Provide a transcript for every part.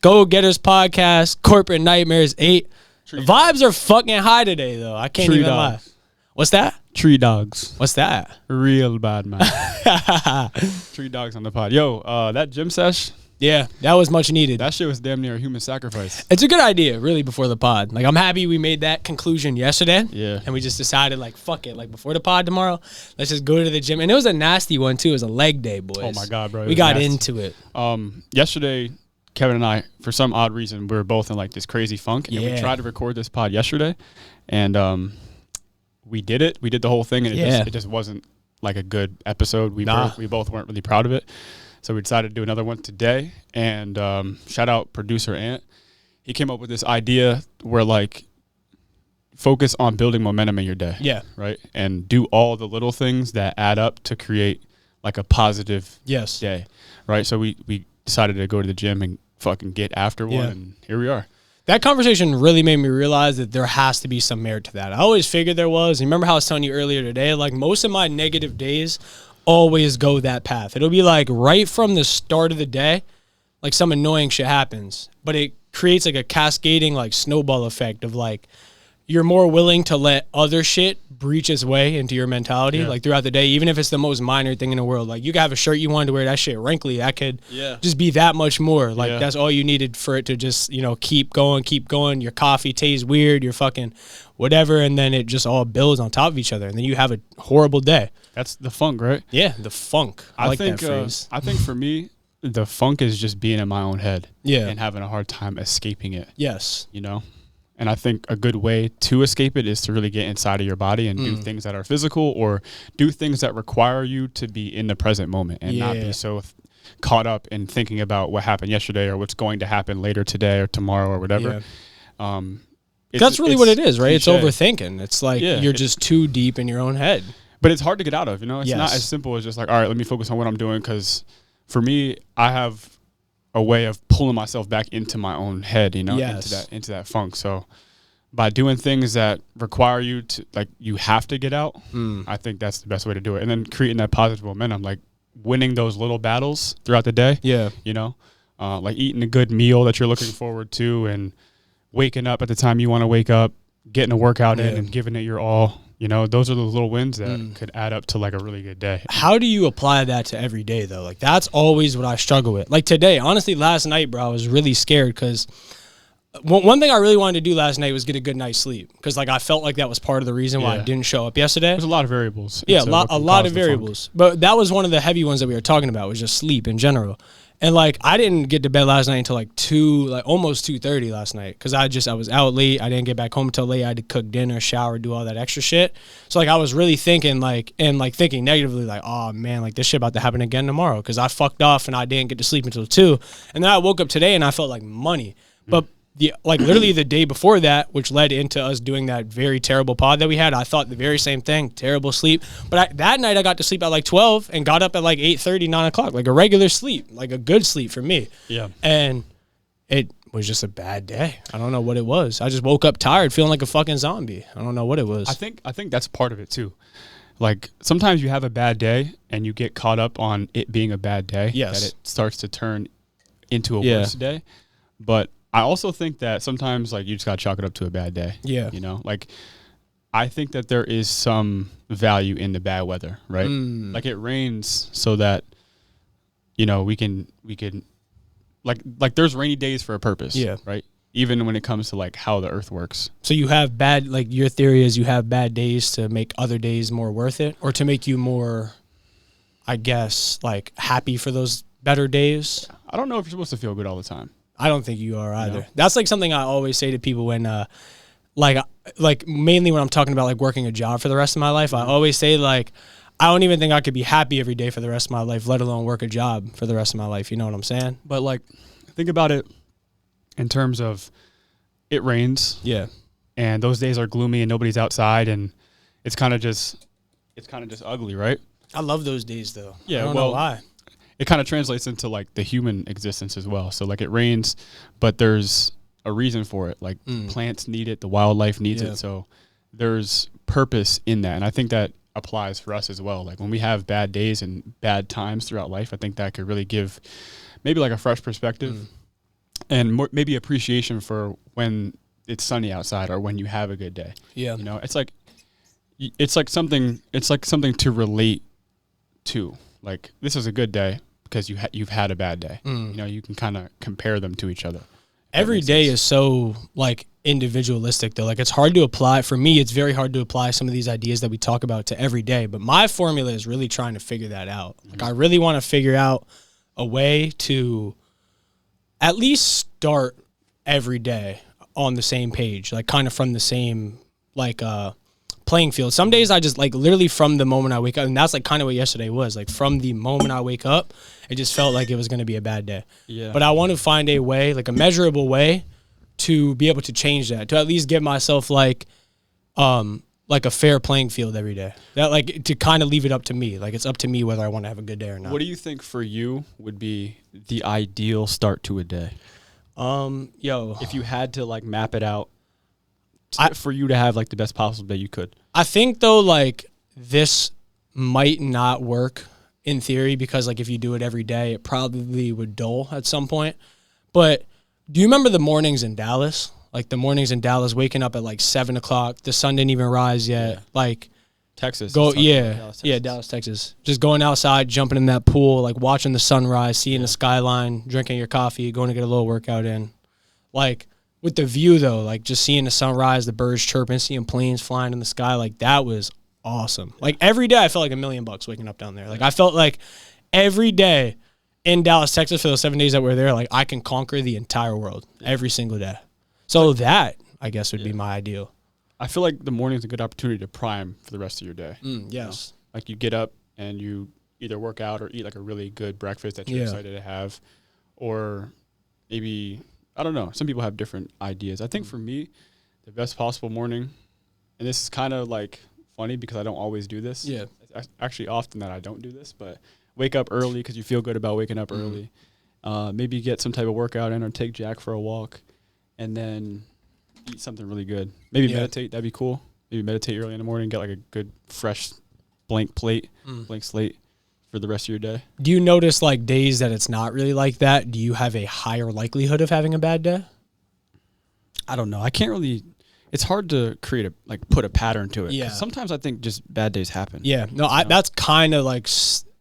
Go Getters Podcast, Corporate Nightmares 8. Vibes are fucking high today, though. I can't even lie. What's that? Tree dogs. What's that? Real bad, man. Tree dogs on the pod. Yo, that gym sesh. Yeah, that was much needed. That shit was damn near a human sacrifice. It's a good idea, really, before the pod. Like, I'm happy we made that conclusion yesterday. Yeah. And we just decided, like, fuck it. Like, before the pod tomorrow, let's just go to the gym. And it was a nasty one, too. It was a leg day, boys. Oh, my God, bro. We got into it. Yesterday, Kevin and I, for some odd reason, we were both in, like, this crazy funk. And we tried to record this pod yesterday. And we did it. We did the whole thing. And it just wasn't, like, a good episode. We both weren't really proud of it. So we decided to do another one today, and shout out producer Ant. He came up with this idea where, like, focus on building momentum in your day. Yeah. Right? And do all the little things that add up to create, like, a positive day. Right? So we decided to go to the gym and fucking get after one, and here we are. That conversation really made me realize that there has to be some merit to that. I always figured there was. And remember how I was telling you earlier today, like, most of my negative days always go that path. It'll be like right from the start of the day, like some annoying shit happens, but it creates like a cascading like snowball effect of like you're more willing to let other shit breach its way into your mentality like throughout the day, even if it's the most minor thing in the world. Like you could have a shirt you wanted to wear, that shit wrinkly, that could just be that much more. Like that's all you needed for it to just, you know, keep going. Your coffee tastes weird, your fucking whatever, and then it just all builds on top of each other, and then you have a horrible day. That's the funk, right? Yeah, the funk. I like that phrase. I think for me, the funk is just being in my own head and having a hard time escaping it. Yes. You know? And I think a good way to escape it is to really get inside of your body and do things that are physical or do things that require you to be in the present moment and not be so caught up in thinking about what happened yesterday or what's going to happen later today or tomorrow or whatever. That's really what it is, right? Cliche. It's overthinking. It's like you're just too deep in your own head. But it's hard to get out of, you know? It's not as simple as just like, all right, let me focus on what I'm doing. Because for me, I have a way of pulling myself back into my own head, you know, into that funk. So by doing things that require you to, like, you have to get out, I think that's the best way to do it. And then creating that positive momentum, like winning those little battles throughout the day. Yeah. You know, like eating a good meal that you're looking forward to and waking up at the time you want to wake up, getting a workout in and giving it your all. You know, those are the little wins that could add up to like a really good day. How do you apply that to every day, though? Like, that's always what I struggle with. Like today, honestly, last night, bro, I was really scared because one thing I really wanted to do last night was get a good night's sleep because, like, I felt like that was part of the reason why I didn't show up yesterday. There's a lot of variables. Yeah, a lot of variables. But that was one of the heavy ones that we were talking about was just sleep in general. And, like, I didn't get to bed last night until, like, almost 2:30 last night because I was out late. I didn't get back home until late. I had to cook dinner, shower, do all that extra shit. So, like, I was really thinking, like, thinking negatively, like, oh, man, like, this shit about to happen again tomorrow because I fucked off and I didn't get to sleep until 2. And then I woke up today and I felt like money. But literally the day before that, which led into us doing that very terrible pod that we had, I thought the very same thing, terrible sleep. But that night I got to sleep at like 12 and got up at like 8:30, 9 o'clock, like a regular sleep, like a good sleep for me. Yeah. And it was just a bad day. I don't know what it was. I just woke up tired, feeling like a fucking zombie. I don't know what it was. I think that's part of it too. Like sometimes you have a bad day and you get caught up on it being a bad day. Yes. That it starts to turn into a worse day. But I also think that sometimes, like, you just got to chalk it up to a bad day. Yeah. You know, like, I think that there is some value in the bad weather, right? Like, it rains so that, you know, we can like, there's rainy days for a purpose. Yeah. Right? Even when it comes to, like, how the earth works. So you have your theory is you have bad days to make other days more worth it or to make you more, I guess, like, happy for those better days? I don't know if you're supposed to feel good all the time. I don't think you are either. No. That's like something I always say to people when, like mainly when I'm talking about like working a job for the rest of my life. I always say like, I don't even think I could be happy every day for the rest of my life, let alone work a job for the rest of my life. You know what I'm saying? But like, think about it in terms of it rains. Yeah. And those days are gloomy and nobody's outside and it's kind of just ugly, right? I love those days though. Yeah. I don't know why. It kind of translates into like the human existence as well. So like it rains, but there's a reason for it. Like plants need it, the wildlife needs it. So there's purpose in that. And I think that applies for us as well. Like when we have bad days and bad times throughout life, I think that could really give maybe like a fresh perspective and maybe appreciation for when it's sunny outside or when you have a good day. Yeah. You know, it's like something to relate to. Like, this is a good day because you've had a bad day. You know, you can kind of compare them to each other. Every day is so like individualistic though. Like, it's hard to apply. For me, it's very hard to apply some of these ideas that we talk about to every day. But my formula is really trying to figure that out. Like, I really want to figure out a way to at least start every day on the same page, like kind of from the same like playing field. Some days I just like literally from the moment I wake up, and that's like kind of what yesterday was. Like, from the moment I wake up, it just felt like it was going to be a bad day. Yeah. But I want to find a way, like a measurable way, to be able to change that, to at least give myself like a fair playing field every day. That, like, to kind of leave it up to me. Like, it's up to me whether I want to have a good day or not. What do you think for you would be the ideal start to a day? If you had to like map it out for you to have like the best possible day you could. I think though, like, this might not work in theory because like if you do it every day, it probably would dull at some point. But do you remember the mornings in Dallas? Like the mornings in Dallas, waking up at like 7 o'clock, the sun didn't even rise yet. Yeah. Like Texas. Dallas, Texas. Just going outside, jumping in that pool, like watching the sunrise, seeing the skyline, drinking your coffee, going to get a little workout in. Like, with the view though, like just seeing the sunrise, the birds chirping, seeing planes flying in the sky, like that was awesome. Like, every day I felt like $1 million waking up down there. Like, I felt like every day in Dallas, Texas, for those 7 days that we're there, like I can conquer the entire world every single day. So that, I guess, would be my ideal. I feel like the morning is a good opportunity to prime for the rest of your day. Yes. You know? Like, you get up and you either work out or eat like a really good breakfast that you're excited to have, or maybe, I don't know, some people have different ideas. I think for me, the best possible morning, and this is kind of like funny because I don't always do this. Yeah. It's actually often that I don't do this, but wake up early because you feel good about waking up early. Maybe get some type of workout in or take Jack for a walk, and then eat something really good. Maybe meditate. That'd be cool. Maybe meditate early in the morning, get like a good fresh blank plate, blank slate for the rest of your day. Do you notice like days that it's not really like that? Do you have a higher likelihood of having a bad day? I don't know. I can't really. It's hard to put a pattern to it. Yeah. Sometimes I think just bad days happen. Yeah. No, that's kind of like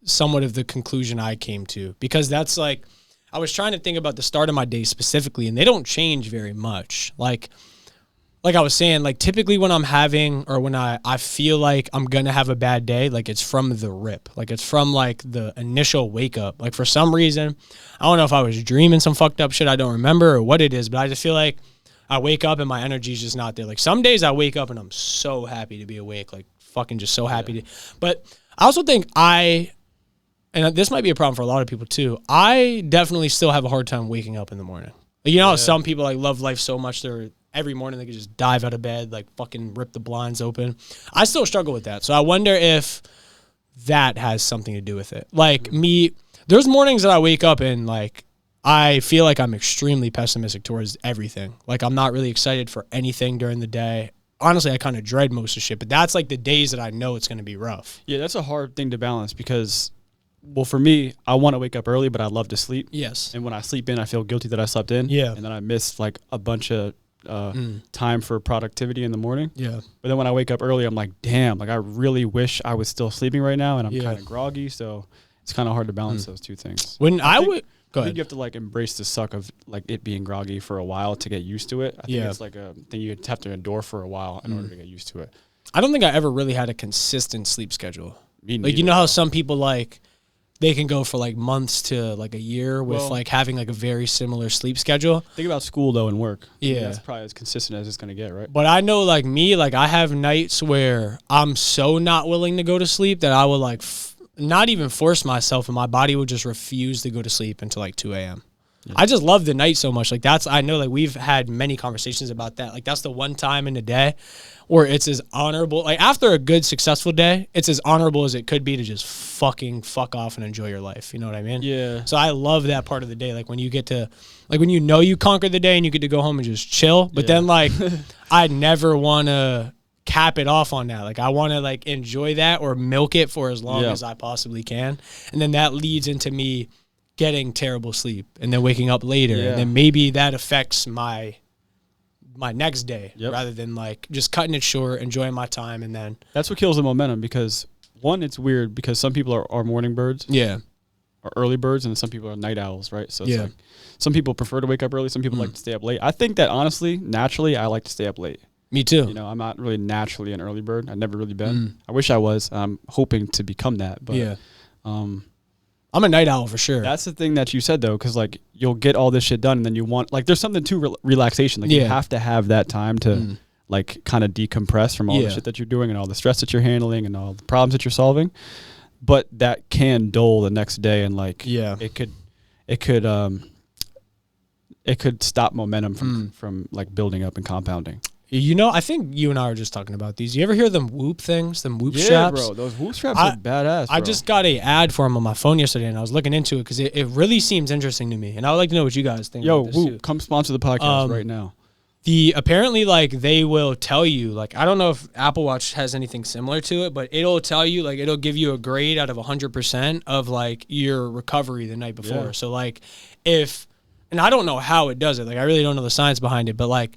somewhat of the conclusion I came to, because that's like, I was trying to think about the start of my day specifically, and they don't change very much. Like I was saying, like typically when I'm having, or when I feel like I'm going to have a bad day, like it's from the rip. Like it's from like the initial wake up. Like for some reason, I don't know if I was dreaming some fucked up shit I don't remember or what it is, but I just feel like I wake up and my energy is just not there. Like some days I wake up and I'm so happy to be awake, like fucking just so happy to. But I also think and this might be a problem for a lot of people too, I definitely still have a hard time waking up in the morning. Like, you know how some people like love life so much every morning they can just dive out of bed, like fucking rip the blinds open. I still struggle with that. So I wonder if that has something to do with it. Like there's mornings that I wake up and like I feel like I'm extremely pessimistic towards everything. Like I'm not really excited for anything during the day. Honestly, I kind of dread most of shit, but that's like the days that I know it's going to be rough. Yeah, that's a hard thing to balance because, well, for me, I want to wake up early, but I love to sleep. Yes. And when I sleep in, I feel guilty that I slept in. Yeah. And then I miss like a bunch of time for productivity in the morning. Yeah. But then when I wake up early, I'm like, damn, like I really wish I was still sleeping right now, and I'm kind of groggy, so it's kind of hard to balance those two things. Go ahead. I think you have to like embrace the suck of like it being groggy for a while to get used to it. I think it's like a thing you have to endure for a while in order to get used to it. I don't think I ever really had a consistent sleep schedule. Me neither, like, you know how some people like they can go for like months to like a year with like having like a very similar sleep schedule. Think about school though and work. Yeah. I mean, that's probably as consistent as it's going to get, right? But I know like me, like I have nights where I'm so not willing to go to sleep that I will like not even force myself, and my body would just refuse to go to sleep until like 2 a.m. Yeah. I just love the night so much. Like I know like we've had many conversations about that. Like that's the one time in the day where it's as honorable, like after a good successful day, it's as honorable as it could be to just fucking fuck off and enjoy your life. You know what I mean? Yeah. So I love that part of the day. Like when you get to, like when you know you conquered the day and you get to go home and just chill. But then like I never want to cap it off on that. Like I want to like enjoy that or milk it for as long as I possibly can. And then that leads into me getting terrible sleep and then waking up later, and then maybe that affects my next day rather than like just cutting it short, enjoying my time, and then that's what kills the momentum. Because one, it's weird because some people are morning birds, or early birds, and some people are night owls, right? So it's like some people prefer to wake up early, some people like to stay up late. I think that honestly, naturally, I like to stay up late. Me too. You know, I'm not really naturally an early bird. I've never really been. I wish I was. I'm hoping to become that, but I'm a night owl for sure. That's the thing that you said though, because like you'll get all this shit done, and then you want like there's something to relaxation. Like you have to have that time to like kind of decompress from all the shit that you're doing and all the stress that you're handling and all the problems that you're solving. But that can dull the next day, and like it could stop momentum from like building up and compounding. You know, I think you and I were just talking about these. You ever hear them Whoop things, them Whoop straps? Yeah, bro. Those Whoop straps are badass, bro. I just got an ad for them on my phone yesterday, and I was looking into it because it really seems interesting to me. And I would like to know what you guys think about this Whoop, too. come sponsor the podcast right now. Apparently, like, they will tell you, like, I don't know if Apple Watch has anything similar to it, but it'll tell you, like, it'll give you a grade out of 100% of, like, your recovery the night before. Yeah. So, like, and I don't know how it does it. Like, I really don't know the science behind it, but, like,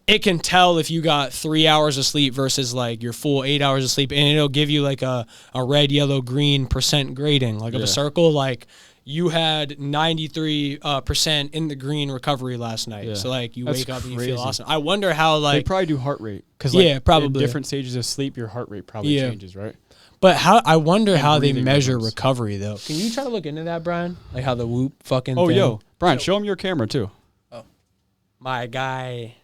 it can tell if you got 3 hours of sleep versus like your full 8 hours of sleep, and it'll give you like a red, yellow, green percent grading, like of a circle. Like you had 93% in the green recovery last night. Yeah. So like you wake up and you feel awesome. I wonder how like they probably do heart rate because like probably in different stages of sleep, your heart rate probably changes, right? But I wonder how they measure recovery though. Can you try to look into that, Brian? Like how the Whoop fucking thing? Brian, show him your camera too. Oh, my guy.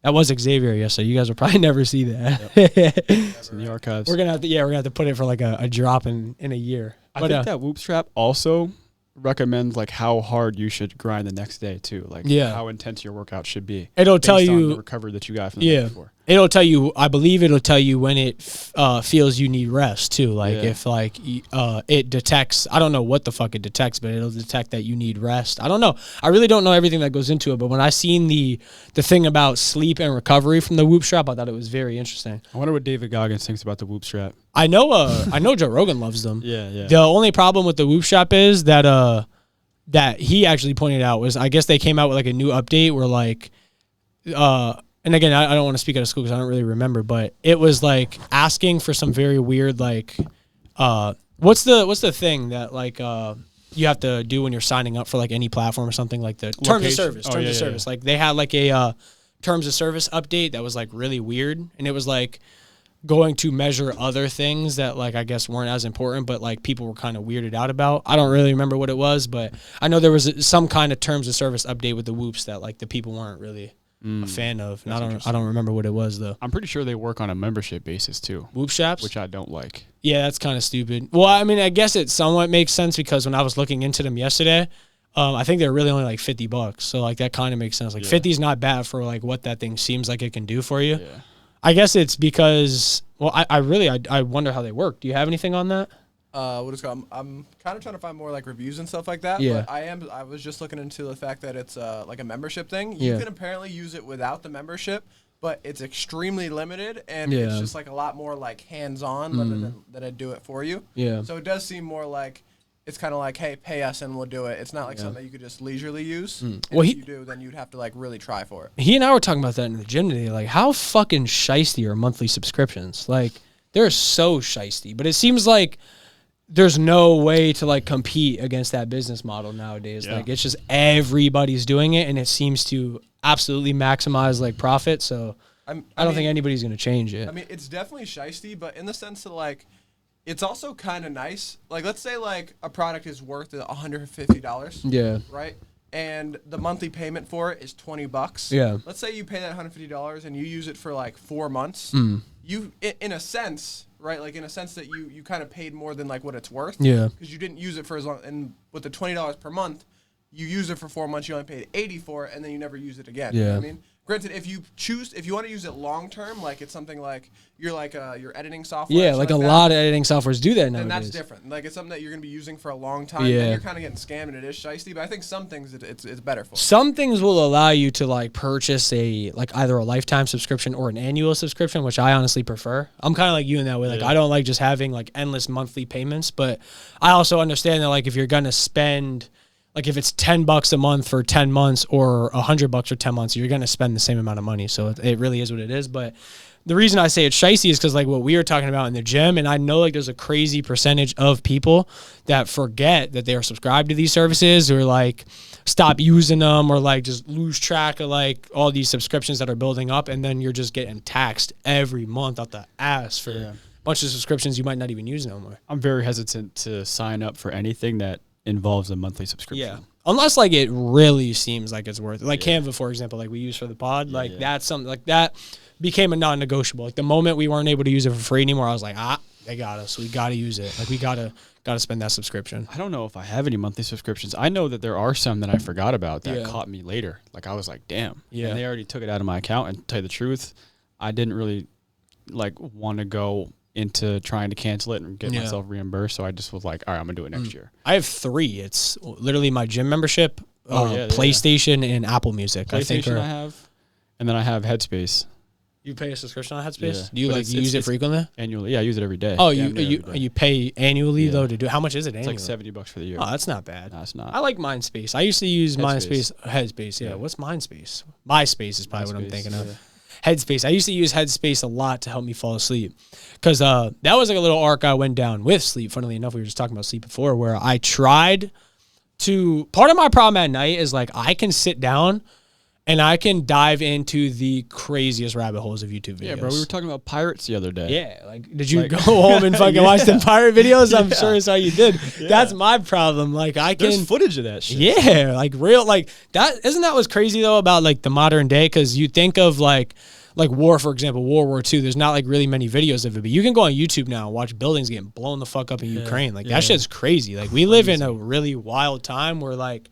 That was Xavier yesterday. You guys will probably never see that. It's in the archives. We're gonna have to put it for like a drop in a year. I think that Whoop strap also recommends like how hard you should grind the next day too. Like how intense your workout should be. It'll tell you the recovery that you got from the day before. It'll tell you. I believe it'll tell you when it feels you need rest too. Like if like it detects. I don't know what the fuck it detects, but it'll detect that you need rest. I don't know. I really don't know everything that goes into it. But when I seen the thing about sleep and recovery from the Whoop strap, I thought it was very interesting. I wonder what David Goggins thinks about the Whoop strap. I know Joe Rogan loves them. Yeah. The only problem with the Whoop strap is that he actually pointed out was I guess they came out with like a new update where like and again I don't want to speak out of school because I don't really remember, but it was like asking for some very weird like what's the thing that like you have to do when you're signing up for like any platform or something, like the terms of service. Terms of service. Like they had like a terms of service update that was like really weird, and it was like going to measure other things that like I guess weren't as important, but like people were kind of weirded out about. I don't really remember what it was, but I know there was some kind of terms of service update with the Whoops that like the people weren't really a fan of. And I don't remember what it was though. I'm pretty sure they work on a membership basis too. Whoop straps, which I don't like. Yeah, that's kind of stupid. Well, I mean, I guess it somewhat makes sense because when I was looking into them yesterday, I think they're really only like $50. So like that kind of makes sense. Like 50 is not bad for like what that thing seems like it can do for you. Yeah. I guess it's because, well, I wonder how they work. Do you have anything on that? What is it called? I'm kind of trying to find more like reviews and stuff like that. Yeah. But I was just looking into the fact that it's like a membership thing. You can apparently use it without the membership, but it's extremely limited, and it's just like a lot more like hands-on than I do it for you. Yeah. So it does seem more like it's kind of like, hey, pay us and we'll do it. It's not like something that you could just leisurely use. Well, if you do, then you'd have to like really try for it. He and I were talking about that in the gym today. Like, how fucking shiesty are monthly subscriptions? Like, they're so shiesty. But it seems like there's no way to like compete against that business model nowadays. Yeah. Like, it's just everybody's doing it, and it seems to absolutely maximize like profit. So I don't think anybody's gonna change it. I mean, it's definitely shiesty, but in the sense that like, it's also kind of nice. Like, let's say, like, a product is worth $150. Yeah. Right? And the monthly payment for it is $20. Yeah. Let's say you pay that $150 and you use it for, like, 4 months. You, in a sense, right? Like, in a sense that you kind of paid more than, like, what it's worth. Yeah. Because you didn't use it for as long. And with the $20 per month, you use it for 4 months. You only paid $80 for it, and then you never use it again. Yeah. You know what I mean? Granted, if you want to use it long term, like it's something like your editing software. Yeah, like a lot of editing softwares do that nowadays. And that's different. Like it's something that you're going to be using for a long time. Yeah. And you're kind of getting scammed, and it is shiesty. But I think some things it's better for. Some things will allow you to like purchase either a lifetime subscription or an annual subscription, which I honestly prefer. I'm kind of like you in that way. Like I don't like just having like endless monthly payments, but I also understand that like if you're going to spend like if it's $10 a month for 10 months or $100 for 10 months, you're going to spend the same amount of money. So it really is what it is. But the reason I say it's shicey is because like what we were talking about in the gym, and I know like there's a crazy percentage of people that forget that they are subscribed to these services or like stop using them or like just lose track of like all these subscriptions that are building up, and then you're just getting taxed every month out the ass for a bunch of subscriptions you might not even use no more. I'm very hesitant to sign up for anything that involves a monthly subscription. Yeah. Unless like it really seems like it's worth it. Like Canva, for example, like we use for the pod, like that's something like that became a non-negotiable. Like the moment we weren't able to use it for free anymore, I was like, they got us. We got to use it. Like we got to spend that subscription. I don't know if I have any monthly subscriptions. I know that there are some that I forgot about that caught me later. Like I was like, damn. Yeah. And they already took it out of my account. And to tell you the truth, I didn't really like want to go into trying to cancel it and get myself reimbursed. So I just was like, all right, I'm going to do it next year. I have 3. It's literally my gym membership, PlayStation, and Apple Music. PlayStation I have. And then I have Headspace. You pay a subscription on Headspace? Yeah. Do you like use it frequently? Annually. Yeah, I use it every day. Oh, you pay annually though to do. How much is it annually? It's like $70 for the year. Oh, that's not bad. No, it's not. I like Mindspace. I used to use Headspace. Yeah. What's Mindspace? MySpace is probably what I'm thinking of. Yeah. Headspace. I used to use Headspace a lot to help me fall asleep because that was like a little arc I went down with sleep. Funnily enough, we were just talking about sleep before, where I tried to. Part of my problem at night is like I can sit down and I can dive into the craziest rabbit holes of YouTube videos. Yeah, bro. We were talking about pirates the other day. Yeah, like did you go home and fucking watch the pirate videos? I'm sure it's how you did. Yeah. That's my problem. Like there's footage of that shit. Yeah, like real like that. Isn't that what's crazy though about like the modern day? Because you think of like war, for example, World War II. There's not like really many videos of it, but you can go on YouTube now and watch buildings getting blown the fuck up in Ukraine. Like that shit's crazy. Like we live in a really wild time where like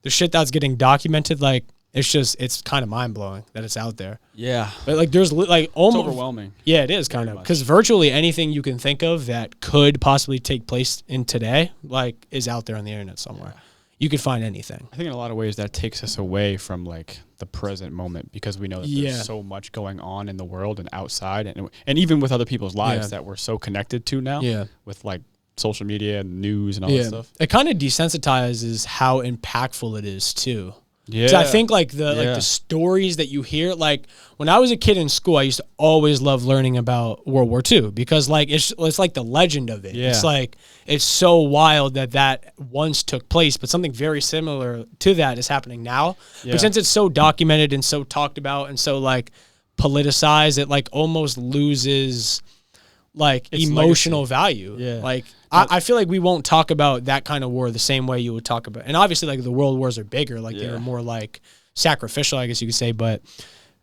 the shit that's getting documented, like it's kind of mind blowing that it's out there. Yeah, but like there's like almost it's overwhelming. Yeah, it is kind of because virtually anything you can think of that could possibly take place in today, like, is out there on the internet somewhere. Yeah. You could find anything. I think in a lot of ways that takes us away from like the present moment because we know that there's so much going on in the world and outside and even with other people's lives that we're so connected to now. Yeah, with like social media and news and all that stuff. It kind of desensitizes how impactful it is too. Yeah, so I think like the stories that you hear, like when I was a kid in school, I used to always love learning about World War II because like it's like the legend of it. Yeah. It's like it's so wild that once took place, but something very similar to that is happening now. Yeah. But since it's so documented and so talked about and so like politicized, it like almost loses like its emotional value. Yeah, like. I feel like we won't talk about that kind of war the same way you would talk about, and obviously like the world wars are bigger, like they're more like sacrificial, I guess you could say, but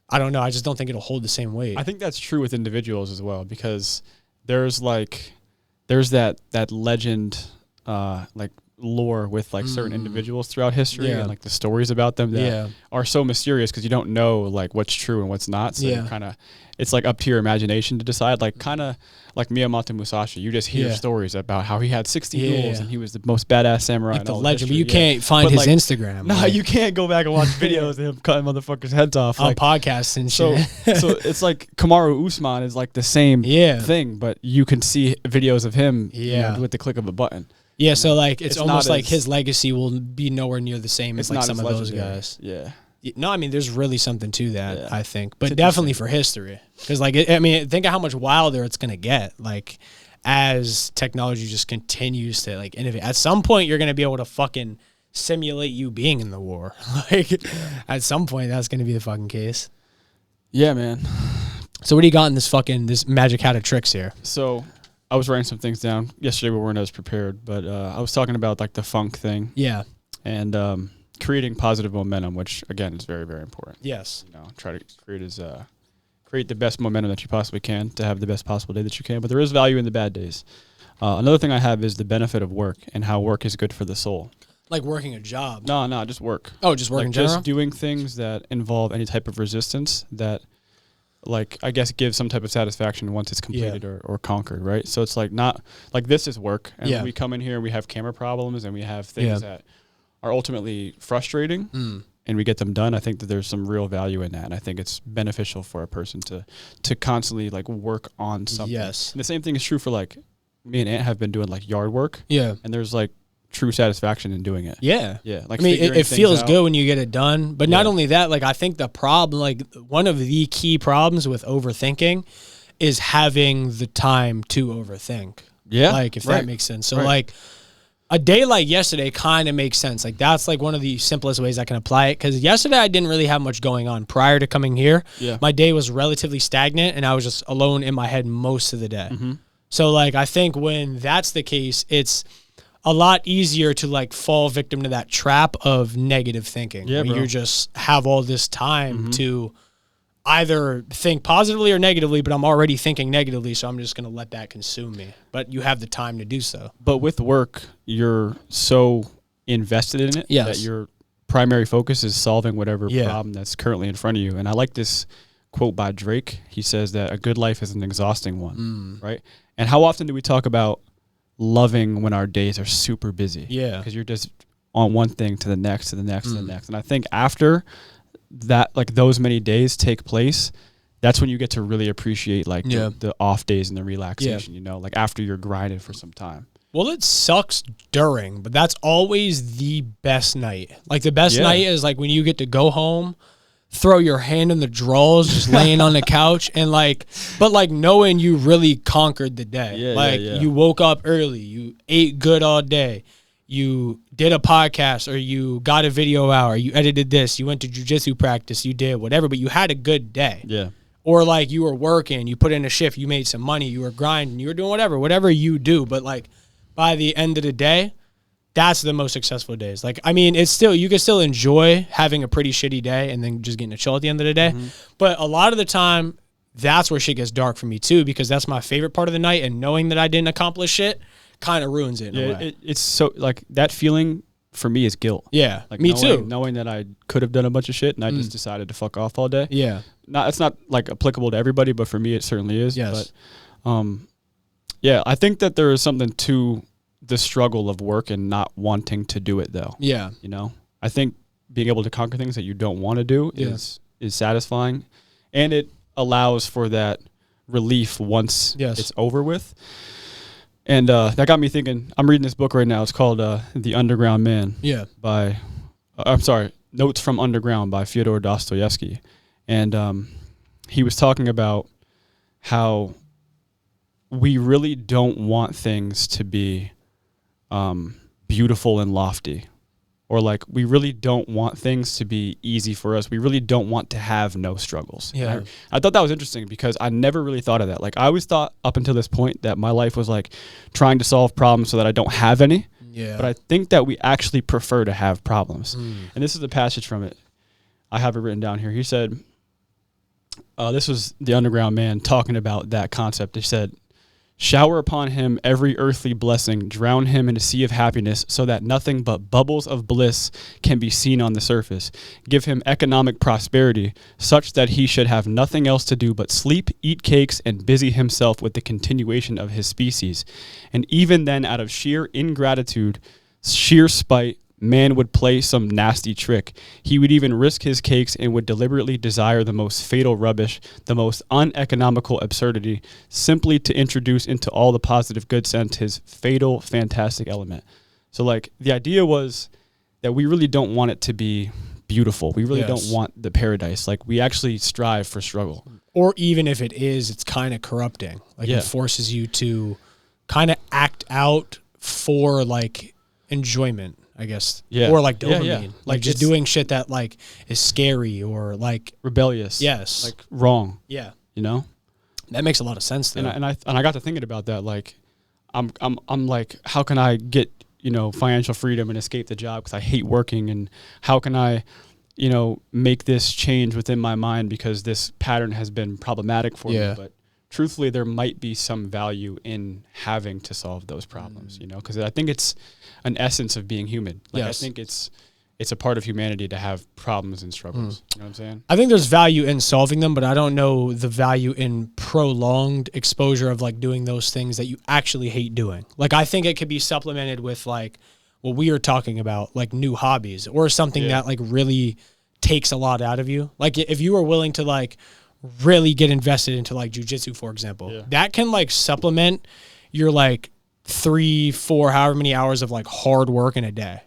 I don't know. I just don't think it'll hold the same weight. I think that's true with individuals as well, because there's that legend, like lore with like certain individuals throughout history and like the stories about them that are so mysterious because you don't know like what's true and what's not. So kind of, it's like up to your imagination to decide, like kind of like Miyamoto Musashi. You just hear stories about how he had 60 duels and he was the most badass samurai. Like the legend, but you can't find his Instagram. No, you can't go back and watch videos of him cutting motherfuckers' heads off. On podcasts and shit. So it's like Kamaru Usman is like the same thing, but you can see videos of him with the click of a button. Yeah, so like it's almost like his legacy will be nowhere near the same as like some of those guys. Yeah. No, I mean, there's really something to that, I think. But definitely for history. Because, like, I mean, think of how much wilder it's going to get, like, as technology just continues to, like, innovate. At some point, you're going to be able to fucking simulate you being in the war. Like, at some point, that's going to be the fucking case. Yeah, man. So what do you got in this magic hat of tricks here? So I was writing some things down. Yesterday we weren't as prepared, but I was talking about, like, the funk thing. Yeah. And creating positive momentum, which again is very, very important. Yes. You know, try to create the best momentum that you possibly can to have the best possible day that you can. But there is value in the bad days. Another thing I have is the benefit of work and how work is good for the soul. Like working a job? No, just work. Oh, just work in general? Just doing things that involve any type of resistance that, like, I guess gives some type of satisfaction once it's completed or conquered, right? So it's like not like this is work, and we come in here and we have camera problems and we have things that are ultimately frustrating and we get them done. I think that there's some real value in that, and I think it's beneficial for a person to constantly like work on something. Yes. And the same thing is true for like me and Ant have been doing like yard work. Yeah. And there's like true satisfaction in doing it. Yeah. Yeah. Like, I mean, it feels good when you get it done. But not only that, like, I think the problem, like, one of the key problems with overthinking is having the time to overthink. Yeah. Like, if that makes sense. So, like, a day like yesterday kind of makes sense. Like, that's like one of the simplest ways I can apply it. Because yesterday I didn't really have much going on prior to coming here. Yeah. My day was relatively stagnant, and I was just alone in my head most of the day. Mm-hmm. So, like, I think when that's the case, it's a lot easier to, like, fall victim to that trap of negative thinking. Yeah, when you just have all this time to either think positively or negatively, but I'm already thinking negatively, so I'm just going to let that consume me. But you have the time to do so. But with work, you're so invested in it that your primary focus is solving whatever problem that's currently in front of you. And I like this quote by Drake. He says that a good life is an exhausting one, right? And how often do we talk about loving when our days are super busy? Yeah. Because you're just on one thing to the next, to the next, to the next. And I think after that, like, those many days take place, that's when you get to really appreciate, like, the off days and the relaxation, you know, like, after you're grinding for some time. Well, it sucks during, but that's always the best night. Like, the best night is, like, when you get to go home, throw your hand in the drawers, just laying on the couch, and, like, but, like, knowing you really conquered the day. You woke up early, you ate good all day, you did a podcast, or you got a video out, or you edited this, you went to jiu-jitsu practice, you did whatever, but you had a good day. Yeah. Or, like, you were working, you put in a shift, you made some money, you were grinding, you were doing whatever you do. But, like, by the end of the day, that's the most successful days. Like, I mean, it's still, you can still enjoy having a pretty shitty day and then just getting to chill at the end of the day. But a lot of the time, that's where shit gets dark for me too, because that's my favorite part of the night, and knowing that I didn't accomplish shit kind of ruins it in a way. It's so, like, that feeling for me is guilt. Yeah, like, me too. Knowing that I could have done a bunch of shit and I just decided to fuck off all day. Yeah. It's not, like, applicable to everybody, but for me it certainly is. Yes. But I think that there is something to the struggle of work and not wanting to do it, though. Yeah. You know? I think being able to conquer things that you don't want to do is satisfying, and it allows for that relief once it's over with. And that got me thinking. I'm reading this book right now. It's called The Underground Man. Yeah. Notes from Underground by Fyodor Dostoevsky. And he was talking about how we really don't want things to be beautiful and lofty. Or, like, we really don't want things to be easy for us. We really don't want to have no struggles. Yeah. I thought that was interesting because I never really thought of that. Like, I always thought up until this point that my life was, like, trying to solve problems so that I don't have any. Yeah. But I think that we actually prefer to have problems. And this is a passage from it. I have it written down here. He said, this was the Underground Man talking about that concept. He said, "Shower upon him every earthly blessing, drown him in a sea of happiness so that nothing but bubbles of bliss can be seen on the surface. Give him economic prosperity such that he should have nothing else to do but sleep, eat cakes, and busy himself with the continuation of his species. And even then, out of sheer ingratitude, sheer spite, man would play some nasty trick. He would even risk his cakes and would deliberately desire the most fatal rubbish, the most uneconomical absurdity, simply to introduce into all the positive good sense his fatal, fantastic element." So, like, the idea was that we really don't want it to be beautiful. We really don't want the paradise. Like, we actually strive for struggle. Or even if it is, it's kind of corrupting. Like, it forces you to kind of act out for, like, enjoyment, I guess. Yeah. Or, like, dopamine. Yeah. Like, just doing shit that, like, is scary or, like, rebellious. Yes. Like, wrong. Yeah. You know? That makes a lot of sense, though. And I got to thinking about that. Like, I'm like, how can I get, you know, financial freedom and escape the job because I hate working? And how can I, you know, make this change within my mind because this pattern has been problematic for me? But truthfully, there might be some value in having to solve those problems, you know, because I think it's an essence of being human. Like, I think it's a part of humanity to have problems and struggles. You know what I'm saying? I think there's value in solving them, but I don't know the value in prolonged exposure of, like, doing those things that you actually hate doing. Like, I think it could be supplemented with, like, what we were talking about, like, new hobbies or something that, like, really takes a lot out of you. Like, if you were willing to, like, really get invested into, like, jiu-jitsu, for example, that can, like, supplement your, like, 3, 4, however many hours of like hard work in a day.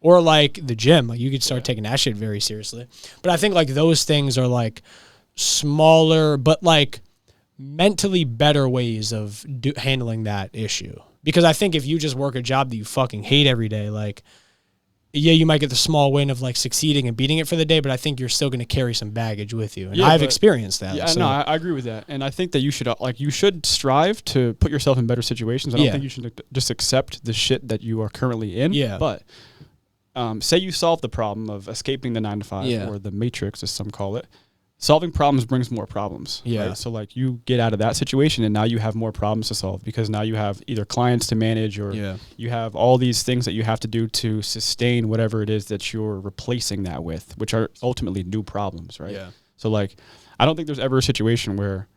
Or like the gym, like you could start taking that shit very seriously. But I think like those things are like smaller, but like mentally better ways of handling that issue. Because I think if you just work a job that you fucking hate every day, like, yeah, you might get the small win of like succeeding and beating it for the day, but I think you're still going to carry some baggage with you. And I've experienced that. Yeah, so. No, I agree with that. And I think that you should strive to put yourself in better situations. I don't think you should just accept the shit that you are currently in. Yeah. But say you solve the problem of escaping the 9 to 5 or the matrix, as some call it. Solving problems brings more problems. Yeah. Right? So like you get out of that situation and now you have more problems to solve because now you have either clients to manage or you have all these things that you have to do to sustain whatever it is that you're replacing that with, which are ultimately new problems, right? Yeah. So like, I don't think there's ever a situation where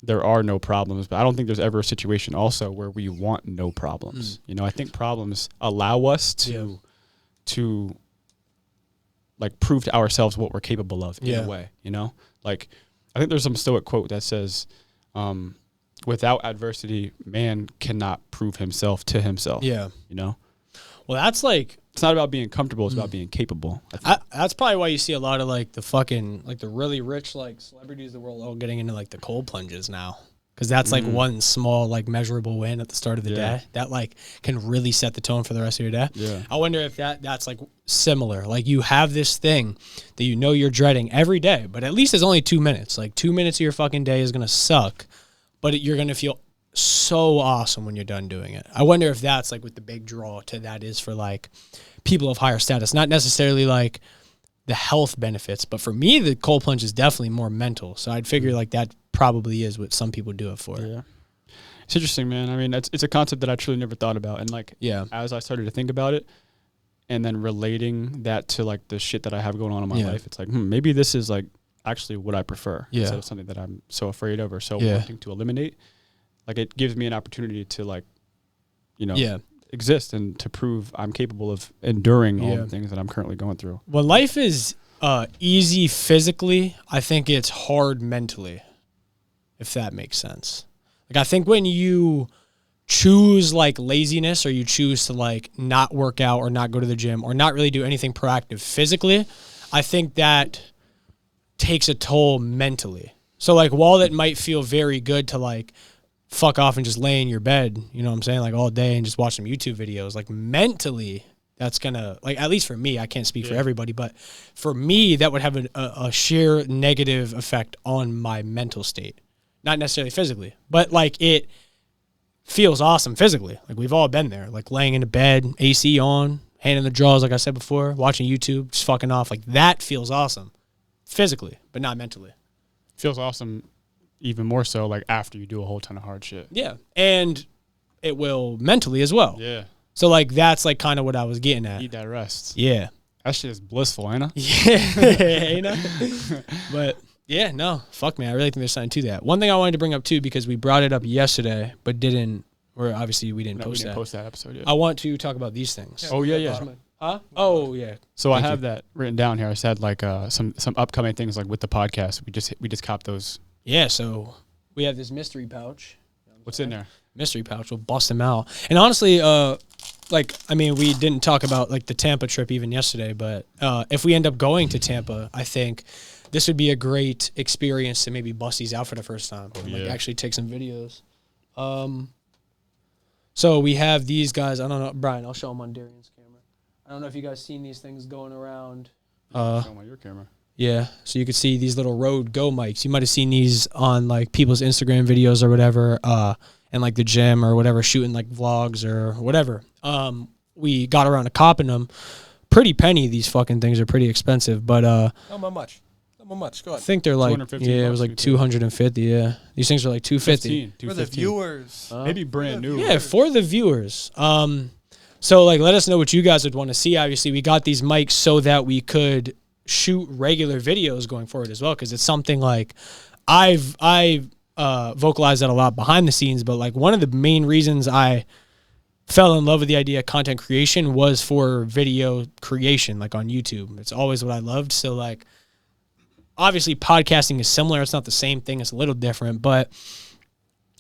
there are no problems, but I don't think there's ever a situation also where we want no problems. You know, I think problems allow us to like prove to ourselves what we're capable of in a way, you know? Like, I think there's some Stoic quote that says, without adversity, man cannot prove himself to himself. Yeah. You know? Well, that's like... It's not about being comfortable, it's about being capable. That's probably why you see a lot of like the fucking, like the really rich like celebrities of the world all getting into like the cold plunges now. Because that's like one small like measurable win at the start of the day that like can really set the tone for the rest of your day. Yeah. I wonder if that's like similar. Like you have this thing that you know you're dreading every day, but at least it's only 2 minutes. Like 2 minutes of your fucking day is going to suck, but you're going to feel so awesome when you're done doing it. I wonder if that's like what the big draw to that is for like people of higher status. Not necessarily like the health benefits, but for me, the cold plunge is definitely more mental. So I'd figure like that probably is what some people do it for. Yeah. It's interesting, man. I mean, it's a concept that I truly never thought about. And like, as I started to think about it and then relating that to like the shit that I have going on in my life, it's like, maybe this is like actually what I prefer instead of something that I'm so afraid of or so wanting to eliminate. Like it gives me an opportunity to like, you know, exist and to prove I'm capable of enduring all the things that I'm currently going through. When life is easy physically, I think it's hard mentally, if that makes sense. Like I think when you choose like laziness or you choose to like not work out or not go to the gym or not really do anything proactive physically, I think that takes a toll mentally. So like while it might feel very good to like fuck off and just lay in your bed, you know what I'm saying, like all day and just watch some YouTube videos, like mentally that's gonna, like at least for me, I can't speak for everybody, but for me that would have a sheer negative effect on my mental state. Not necessarily physically, but like it feels awesome physically. Like we've all been there, like laying in a bed, AC on, hand in the drawers, like I said before, watching YouTube, just fucking off. Like that feels awesome physically, but not mentally. Feels awesome even more so like after you do a whole ton of hard shit. Yeah. And it will mentally as well. Yeah. So like that's like kind of what I was getting at. Eat that rest. Yeah. That shit is blissful, ain't it? Yeah. You know? But yeah, no, fuck man. I really think there's something to that. One thing I wanted to bring up too, because we brought it up yesterday, but didn't, or obviously we didn't post that episode yet. I want to talk about these things. Yeah. Huh? Oh yeah. So I have that written down here. I said like some upcoming things like with the podcast. We just copped those. Yeah. So we have this mystery pouch. What's in there? Mystery pouch. We'll bust them out. And honestly, like I mean, we didn't talk about like the Tampa trip even yesterday, but if we end up going to Tampa, I think this would be a great experience to maybe bust these out for the first time. And, like actually take some videos. So we have these guys. I don't know, Brian. I'll show them on Darrian's camera. I don't know if you guys seen these things going around. Show them on your camera. Yeah, so you could see these little Rode Go mics. You might have seen these on like people's Instagram videos or whatever, and like the gym or whatever, shooting like vlogs or whatever. We got around to copping them. Pretty penny. These fucking things are pretty expensive, but Not much. Go ahead. I think they're like it was like 250. Yeah, these things are like 250 for the viewers. Maybe brand new. Yeah, for the viewers. So like, let us know what you guys would want to see. Obviously, we got these mics so that we could shoot regular videos going forward as well, because it's something like I vocalized that a lot behind the scenes, but like one of the main reasons I fell in love with the idea of content creation was for video creation, like on YouTube. It's always what I loved. So like, obviously podcasting is similar. It's not the same thing. It's a little different, but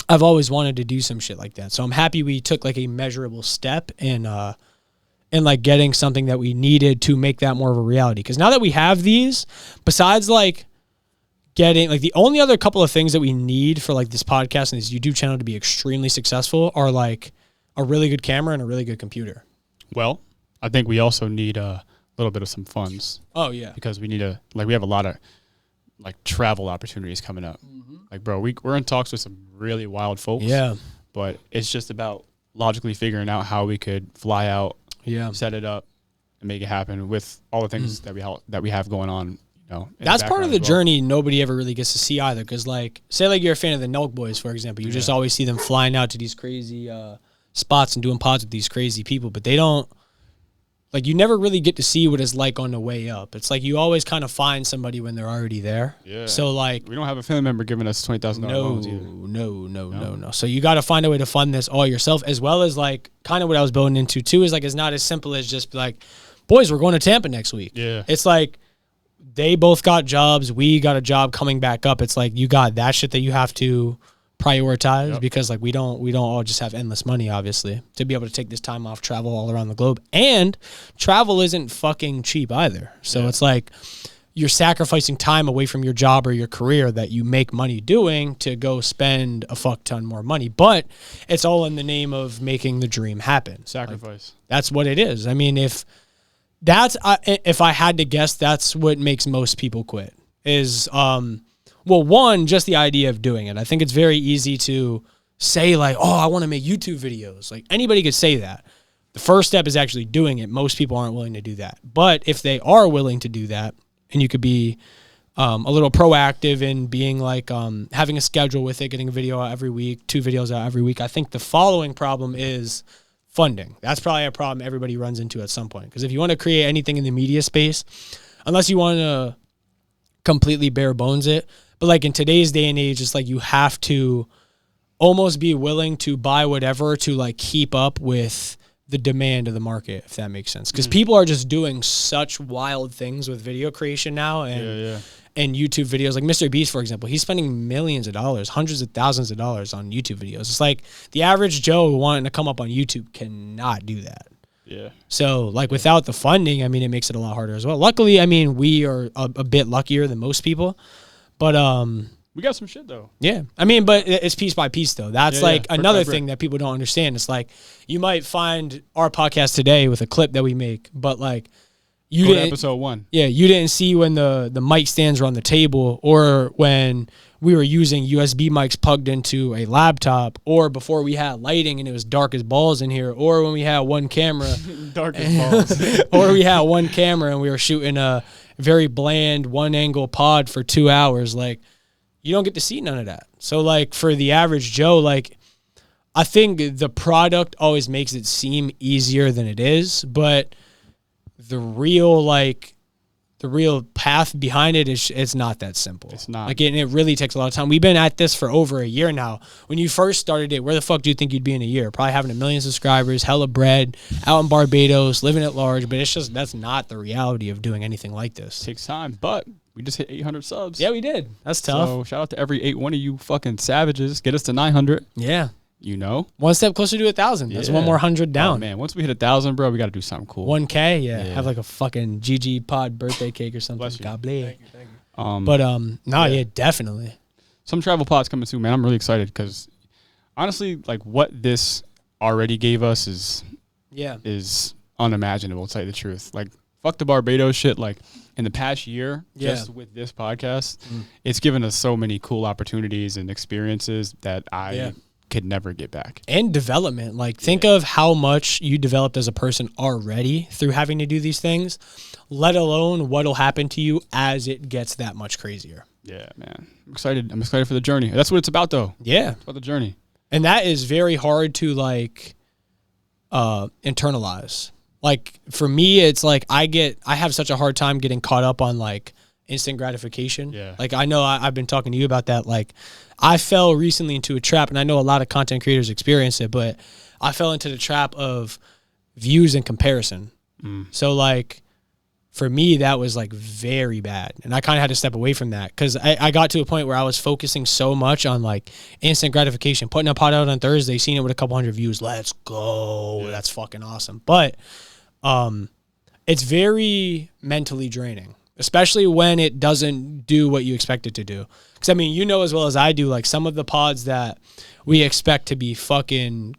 I've always wanted to do some shit like that. So I'm happy we took like a measurable step in like getting something that we needed to make that more of a reality. Because now that we have these, besides like getting like the only other couple of things that we need for like this podcast and this YouTube channel to be extremely successful are like a really good camera and a really good computer. Well, I think we also need a little bit of some funds. Oh yeah, because we need we have a lot of like travel opportunities coming up. Like, bro, we're in talks with some really wild folks. Yeah, but it's just about logically figuring out how we could fly out, set it up, and make it happen with all the things that we have going on. That's part of the journey nobody ever really gets to see either. Because, like, say, like, you're a fan of the Nelk Boys, for example. You just always see them flying out to these crazy spots and doing pods with these crazy people. But they don't, like, you never really get to see what it's like on the way up. It's like you always kind of find somebody when they're already there. Yeah. So, like, we don't have a family member giving us $20,000 loans either. No. So you got to find a way to fund this all yourself, as well as, like, kind of what I was building into, too, is, like, it's not as simple as just, like, boys, we're going to Tampa next week. Yeah. It's like, they both got jobs. We got a job coming back up. It's like you got that shit that you have to prioritize because like we don't all just have endless money, obviously, to be able to take this time off, travel all around the globe. And travel isn't fucking cheap either. So it's like you're sacrificing time away from your job or your career that you make money doing to go spend a fuck ton more money. But it's all in the name of making the dream happen. Sacrifice. Like, that's what it is. I mean, if I had to guess, that's what makes most people quit is, one, just the idea of doing it. I think it's very easy to say like, oh, I want to make YouTube videos. Like anybody could say that. The first step is actually doing it. Most people aren't willing to do that. But if they are willing to do that, and you could be a little proactive in being like having a schedule with it, getting a video out every week, 2 videos out every week. I think the following problem is funding. That's probably a problem everybody runs into at some point. Because if you want to create anything in the media space, unless you want to completely bare bones it, but like in today's day and age, it's like you have to almost be willing to buy whatever to like keep up with the demand of the market, if that makes sense. Because people are just doing such wild things with video creation now and YouTube videos. Like Mr. Beast, for example, he's spending millions of dollars, hundreds of thousands of dollars on YouTube videos. It's like the average Joe wanting to come up on YouTube cannot do that. Yeah. So like without the funding, I mean, it makes it a lot harder as well. Luckily, I mean, we are a bit luckier than most people, but we got some shit though. Yeah. I mean, but it's piece by piece though. That's another thing that people don't understand. It's like you might find our podcast today with a clip that we make, but like you didn't, episode 1. Yeah, you didn't see when the mic stands were on the table, or when we were using USB mics plugged into a laptop, or before we had lighting and it was dark as balls in here, or when we had one camera dark as balls, or we had one camera and we were shooting a very bland one angle pod for 2 hours. Like you don't get to see none of that. So like for the average Joe, like I think the product always makes it seem easier than it is, but the real path behind it is it's not that simple. It's not. Like it really takes a lot of time. We've been at this for over a year now. When you first started it, where the fuck do you think you'd be in a year? Probably having 1 million subscribers, hella bread, out in Barbados, living at large. But it's just that's not the reality of doing anything like this. It takes time, but we just hit 800 subs. Yeah, we did. That's tough. So shout out to every 8 one of you fucking savages. Get us to 900. Yeah. You know, one step closer to 1,000. That's one more 100 down. Oh, man, once we hit 1,000, bro, we got to do something cool. 1K, yeah. Have like a fucking GG pod birthday cake or something. Bless you. God bless. Thank you. But definitely. Some travel pods coming soon, man. I'm really excited because honestly, like what this already gave us is unimaginable. To tell you the truth, like fuck the Barbados shit. Like in the past year, just with this podcast, it's given us so many cool opportunities and experiences that I could never get back. And development. Like think of how much you developed as a person already through having to do these things, let alone what'll happen to you as it gets that much crazier. Yeah, man. I'm excited. I'm excited for the journey. That's what it's about though. Yeah. It's about the journey. And that is very hard to like internalize. Like for me, it's like I have such a hard time getting caught up on like instant gratification. Yeah. Like I know I've been talking to you about that. Like I fell recently into a trap, and I know a lot of content creators experience it, but I fell into the trap of views and comparison. So like for me, that was like very bad. And I kind of had to step away from that because I got to a point where I was focusing so much on like instant gratification, putting a pod out on Thursday, seeing it with a couple hundred views. Let's go. Yeah. That's fucking awesome. But it's very mentally draining, especially when it doesn't do what you expect it to do. Because, I mean, you know as well as I do, like some of the pods that we expect to be fucking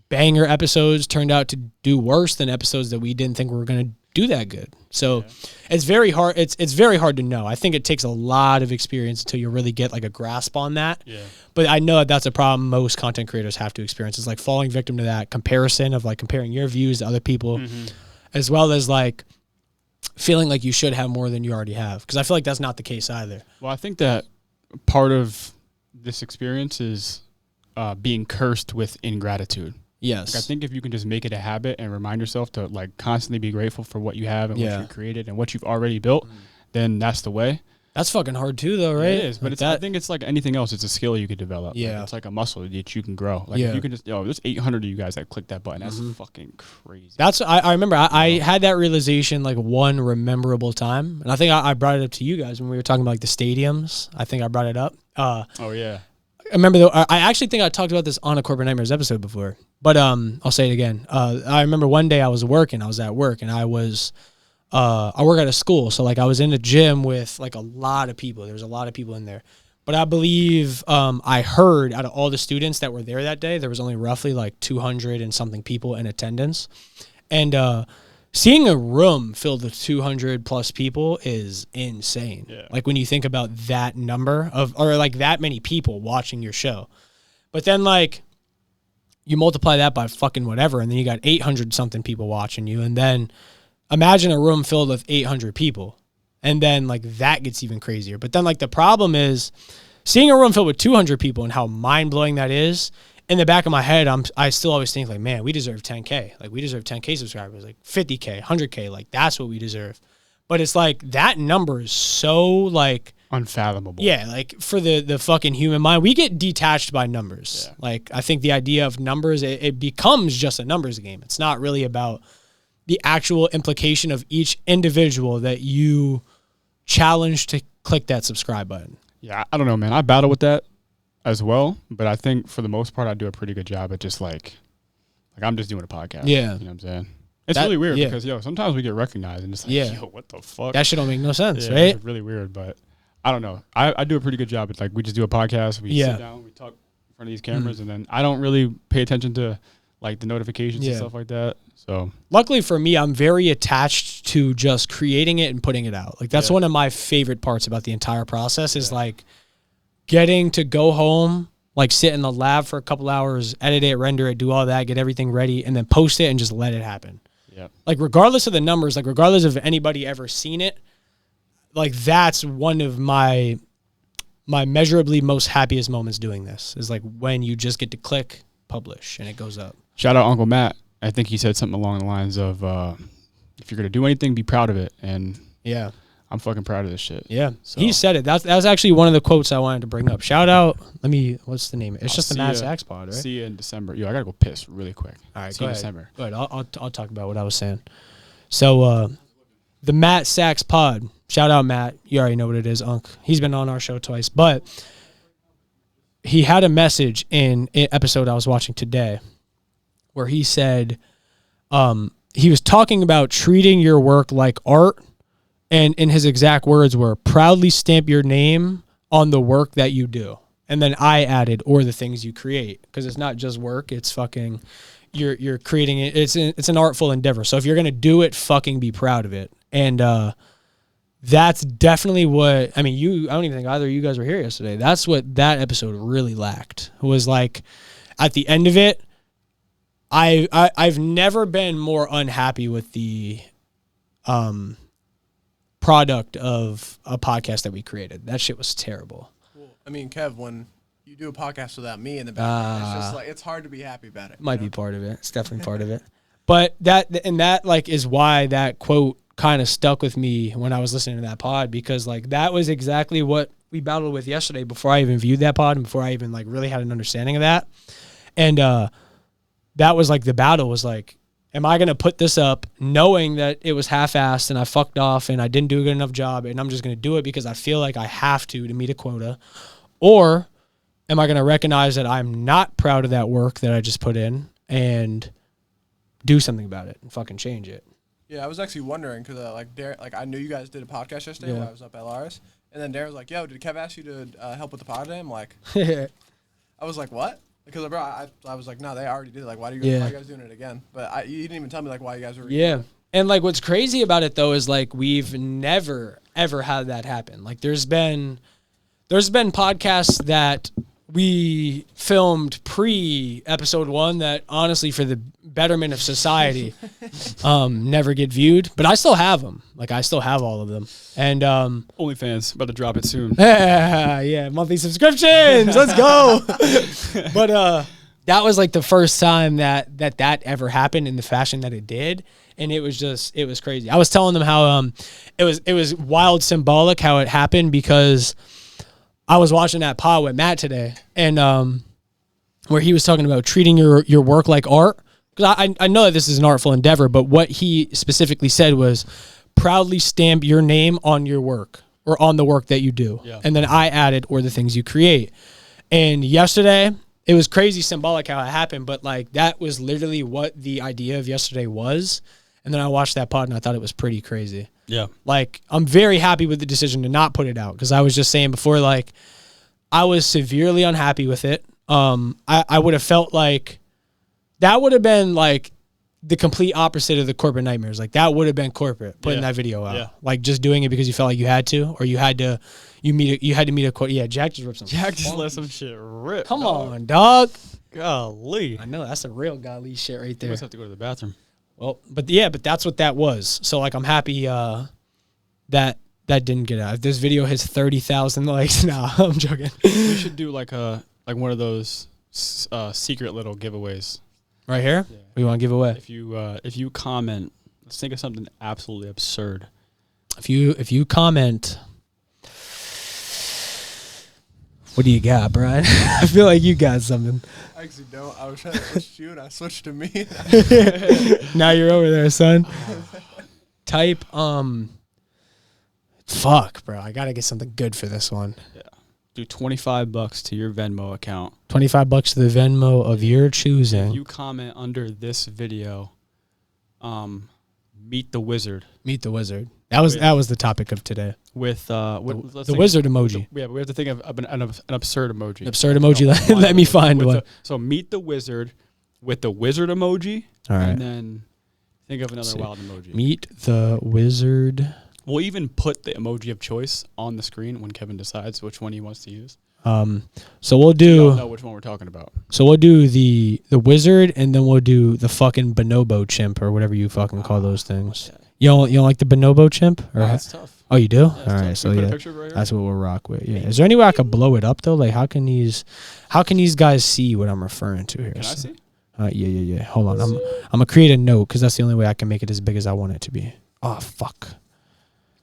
banger episodes turned out to do worse than episodes that we didn't think were going to do that good. So it's very hard. It's very hard to know. I think it takes a lot of experience until you really get like a grasp on that. Yeah. But I know that that's a problem most content creators have to experience. It's like falling victim to that comparison of like comparing your views to other people, as well as like feeling like you should have more than you already have. Because I feel like that's not the case either. Well, I think that part of this experience is being cursed with ingratitude. Yes. Like I think if you can just make it a habit and remind yourself to like constantly be grateful for what you have and what you created and what you've already built, then that's the way. That's fucking hard too though, right? It is, but I think it's like anything else. It's a skill you could develop. Yeah. Like it's like a muscle that you can grow. Like if you can just, there's 800 of you guys that click that button. That's fucking crazy. That's, I remember I had that realization like one rememberable time. And I think I brought it up to you guys when we were talking about like the stadiums. I think I brought it up. Oh yeah. I remember though, I actually think I talked about this on a Corporate Nightmares episode before, but I'll say it again. I remember one day I was at work and I work at a school. So like I was in a gym with like a lot of people. There was a lot of people in there, but I believe I heard out of all the students that were there that day, there was only roughly like 200 and something people in attendance. And seeing a room filled with 200 plus people is insane. Yeah. Like when you think about that number or like that many people watching your show, but then like you multiply that by fucking whatever. And then you got 800 something people watching you. And then imagine a room filled with 800 people. And then like that gets even crazier. But then like the problem is seeing a room filled with 200 people and how mind blowing that is. In the back of my head, I still always think like, man, we deserve 10K. Like we deserve 10K subscribers, like 50K, 100K. Like that's what we deserve. But it's like that number is so like unfathomable. Yeah, like for the fucking human mind, we get detached by numbers. Yeah. Like I think the idea of numbers, it becomes just a numbers game. It's not really about the actual implication of each individual that you challenge to click that subscribe button. Yeah, I don't know, man. I battle with that as well, but I think for the most part I do a pretty good job at just like I'm just doing a podcast. Yeah. You know what I'm saying? It's really weird because sometimes we get recognized and it's like, what the fuck? That shit don't make no sense, right? It's really weird, but I don't know. I do a pretty good job at like we just do a podcast, we sit down, we talk in front of these cameras, and then I don't really pay attention to like the notifications and stuff like that. So luckily for me, I'm very attached to just creating it and putting it out. Like that's one of my favorite parts about the entire process is like getting to go home, like sit in the lab for a couple hours, edit it, render it, do all that, get everything ready, and then post it and just let it happen. Yeah. Like regardless of the numbers, like regardless of anybody ever seen it, like that's one of my measurably most happiest moments doing this is like when you just get to click publish and it goes up. Shout out Uncle Matt. I think he said something along the lines of if you're gonna do anything, be proud of it. And I'm fucking proud of this shit. Yeah. So. He said it. That was actually one of the quotes I wanted to bring up. Shout out. What's the name? It's just the Mad Sax pod, right? See you in December. Yo, I gotta go piss really quick. All right, see you in December. Go ahead. I'll talk about what I was saying. So the Matt Sax pod. Shout out Matt. You already know what it is, Unc. He's been on our show twice, but he had a message in an episode I was watching today where he said he was talking about treating your work like art. And in his exact words were, proudly stamp your name on the work that you do. And then I added, or the things you create. Because it's not just work, it's fucking, you're creating it. It's an artful endeavor. So if you're going to do it, fucking be proud of it. And that's definitely what, I don't even think either of you guys were here yesterday. That's what that episode really lacked. It was like, at the end of it, I've never been more unhappy with the product of a podcast that we created. That shit was terrible. Well, I mean, Kev, when you do a podcast without me in the background, it's just like it's hard to be happy about it. Might be part of it. It's definitely part of it. But that like is why that quote kind of stuck with me when I was listening to that pod, because like that was exactly what we battled with yesterday before I even viewed that pod and before I even like really had an understanding of that. And that was like the battle was like, am I going to put this up knowing that it was half-assed and I fucked off and I didn't do a good enough job and I'm just going to do it because I feel like I have to meet a quota? Or am I going to recognize that I'm not proud of that work that I just put in and do something about it and fucking change it? Yeah, I was actually wondering because I knew you guys did a podcast yesterday when I was up at Lars, and then Darren was like, "Yo, did Kev ask you to help with the pod today?" I'm like, I was like, "What?" Because bro, I was like, "No, they already did it. Like, why are you guys doing it again?" But you didn't even tell me like why you guys were. Yeah, and like what's crazy about it though is like we've never ever had that happen. Like there's been podcasts that we filmed pre-episode 1 that honestly for the betterment of society never get viewed, but I still have them. Like I still have all of them. And OnlyFans about to drop it soon. Yeah, monthly subscriptions. Let's go. But that was like the first time that ever happened in the fashion that it did, and it was crazy. I was telling them how it was wild symbolic how it happened because I was watching that pod with Matt today, and where he was talking about treating your work like art. Because I know that this is an artful endeavor, but what he specifically said was proudly stamp your name on your work or on the work that you do. Yeah. And then I added or the things you create. And yesterday, it was crazy symbolic how it happened, but like that was literally what the idea of yesterday was. And then I watched that pod and I thought it was pretty crazy. Yeah. Like, I'm very happy with the decision to not put it out because I was just saying before, like, I was severely unhappy with it. I would have felt like that would have been, like, the complete opposite of the corporate nightmares. Like, that would have been corporate, putting that video out. Yeah. Like, just doing it because you felt like you had to or you had to meet a quote. Yeah, Jack just ripped some. Jack just let some shit rip. Come on, dog. Golly. I know, that's a real golly shit right there. You must have to go to the bathroom. Well, but that's what that was. So like, I'm happy that didn't get out. If this video hits 30,000 likes, nah, I'm joking. We should do like one of those secret little giveaways. Right here? Yeah. We want to give away. If you comment, let's think of something absolutely absurd. If you comment, what do you got, Brian? I feel like you got something. I actually don't. I was trying to switch to you, and I switched to me. Now you're over there, son. Type, fuck, bro. I got to get something good for this one. Yeah. Do $25 to your Venmo account. $25 to the Venmo of your choosing. If you comment under this video, meet the wizard. Meet the wizard. That was the topic of today. With the wizard emoji. Yeah, but we have to think of an absurd emoji. An absurd emoji. Let me find one. So meet the wizard with the wizard emoji. All right. And then think of another wild emoji. Meet the wizard. We'll even put the emoji of choice on the screen when Kevin decides which one he wants to use. So we'll do. You don't know which one we're talking about. So we'll do the wizard, and then we'll do the fucking bonobo chimp or whatever you fucking call those things. Okay. You don't like the bonobo chimp? Or that's tough. Oh, you do? Yeah, all right, tough. so yeah, right, that's what we'll rock with. Yeah. Is there any way I could blow it up though? Like, how can these guys see what I'm referring to here? Can I see? Yeah. Hold on, I'm gonna create a note because that's the only way I can make it as big as I want it to be. Oh fuck.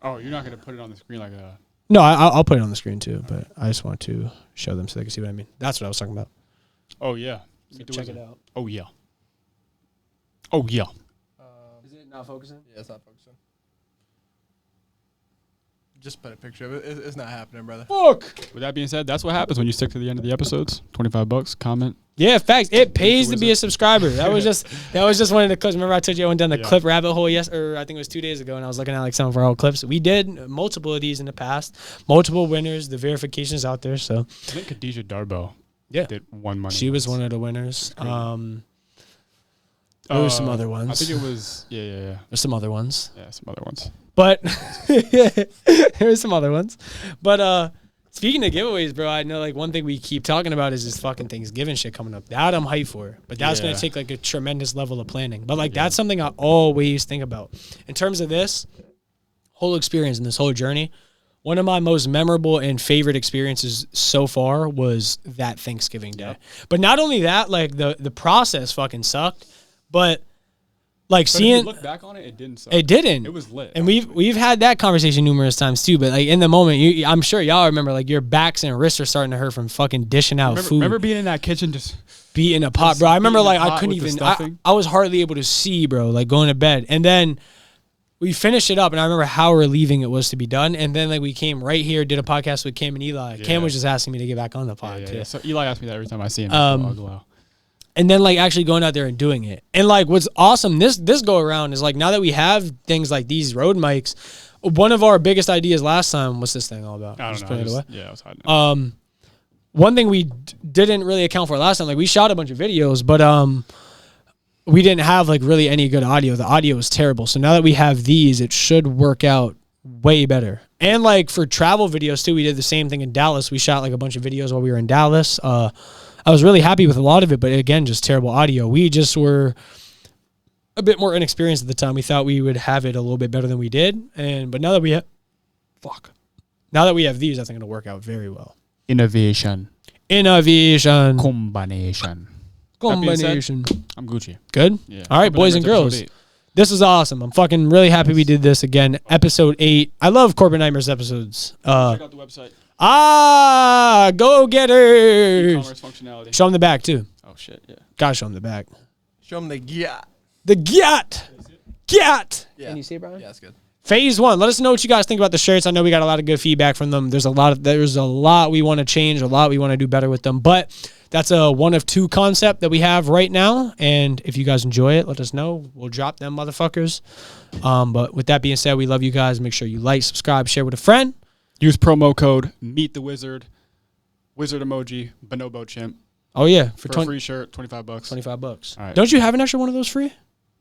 Oh, you're not gonna put it on the screen like a. No, I'll put it on the screen too, but I just want to show them so they can see what I mean. That's what I was talking about. Oh yeah. So check it out. Oh yeah. Oh yeah. Is it not focusing? Yeah, it's not focusing. Just put a picture of it. It's not happening, brother. Fuck. With that being said, that's what happens when you stick to the end of the episodes. $25, comment. Yeah, facts. It pays to be a subscriber. That was just one of the clips. Remember I told you I went down the clip rabbit hole or I think it was 2 days ago, and I was looking at like some of our old clips. We did multiple of these in the past. Multiple winners. The verification is out there. So I think Khadijah Darbo did one money. She was one of the winners. There were some other ones. I think it was yeah. There's some other ones. Yeah, some other ones. But there were some other ones. But speaking of giveaways, bro, I know like one thing we keep talking about is this fucking Thanksgiving shit coming up. That I'm hyped for. But that's gonna take like a tremendous level of planning. But like that's something I always think about. In terms of this whole experience and this whole journey, one of my most memorable and favorite experiences so far was that Thanksgiving day. But not only that, like the process fucking sucked. But Like seeing, if you look back on it, it didn't suck. It didn't. It was lit. And we've had that conversation numerous times too. But like in the moment, I'm sure y'all remember like your backs and wrists are starting to hurt from fucking dishing out food. Remember being in that kitchen just beating a pot, bro. I remember like I couldn't even. I was hardly able to see, bro. Like going to bed, and then we finished it up, and I remember how relieving it was to be done. And then like we came right here, did a podcast with Cam and Eli. Yeah. Cam was just asking me to get back on the pod too. So Eli asks me that every time I see him. And then like actually going out there and doing it. And like what's awesome this go around is like now that we have things like these road mics, one of our biggest ideas last time, what's this thing all about? I don't know. I was hiding. One thing we didn't really account for last time, like we shot a bunch of videos, but we didn't have like really any good audio. The audio was terrible. So now that we have these, it should work out way better. And like for travel videos too, we did the same thing in Dallas. We shot like a bunch of videos while we were in Dallas. I was really happy with a lot of it, but again, just terrible audio. We just were a bit more inexperienced at the time. We thought we would have it a little bit better than we did. But now that we have these, I think it'll work out very well. Innovation. Combination. I'm Gucci. Good? Yeah. All right, boys and girls. This is awesome. I'm fucking really happy we did this again. Episode 8. I love Corporate Nightmares episodes. Check out the website. Go getters. E-commerce functionality. Show them the back too. Oh shit, yeah. Gotta show them the back. Show them the gyat. The gyat. Gyat. Yeah. Can you see it, Brian? Yeah, that's good. Phase 1. Let us know what you guys think about the shirts. I know we got a lot of good feedback from them. There's a lot we want to change, a lot we want to do better with them. But that's a 1 of 2 concept that we have right now. And if you guys enjoy it, let us know. We'll drop them motherfuckers. But with that being said, we love you guys. Make sure you like, subscribe, share with a friend. Use promo code Meet the Wizard, Wizard emoji, Bonobo Chimp. Oh yeah, for a free shirt, $25. $25. All right. Don't you have an extra one of those free?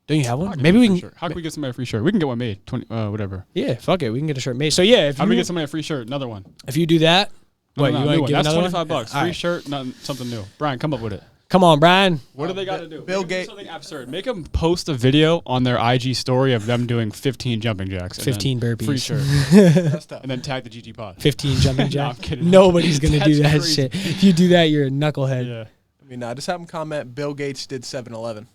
Don't you have one? Maybe we can. Shirt. How can we get somebody a free shirt? We can get one made. Whatever. Yeah, fuck it. We can get a shirt made. So yeah, how do we get somebody a free shirt? Another one. If you do that, you want to give another one? That's $25. Free shirt, something new. Brian, come up with it. Come on, Brian. What do they got to do? Bill Gates. Something absurd. Make them post a video on their IG story of them doing 15 jumping jacks. 15 burpees. Free shirt. That's tough. And then tag the GG pod. 15 jumping jacks. No, I'm kidding. Nobody's going to do that shit. If you do that, you're a knucklehead. Yeah. I mean, just have them comment, Bill Gates did 7-Eleven.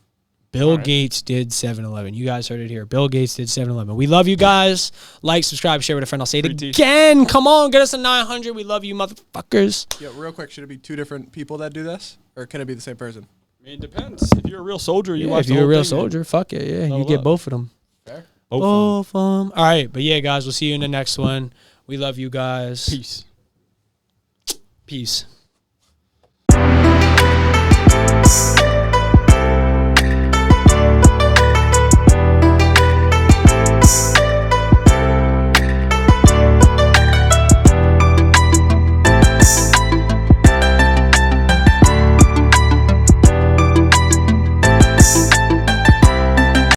Bill Gates did 7-Eleven. You guys heard it here. Bill Gates did 7-Eleven. We love you guys. Like, subscribe, share with a friend. I'll say it again. Come on, get us a 900. We love you, motherfuckers. Yeah, real quick, should it be 2 different people that do this? Or can it be the same person? I mean, it depends. If you're a real soldier, you watch if you're a real soldier, fuck it. Yeah, you get both of them. Fair. Both of them. All right, but yeah, guys, we'll see you in the next one. We love you guys. Peace. Peace.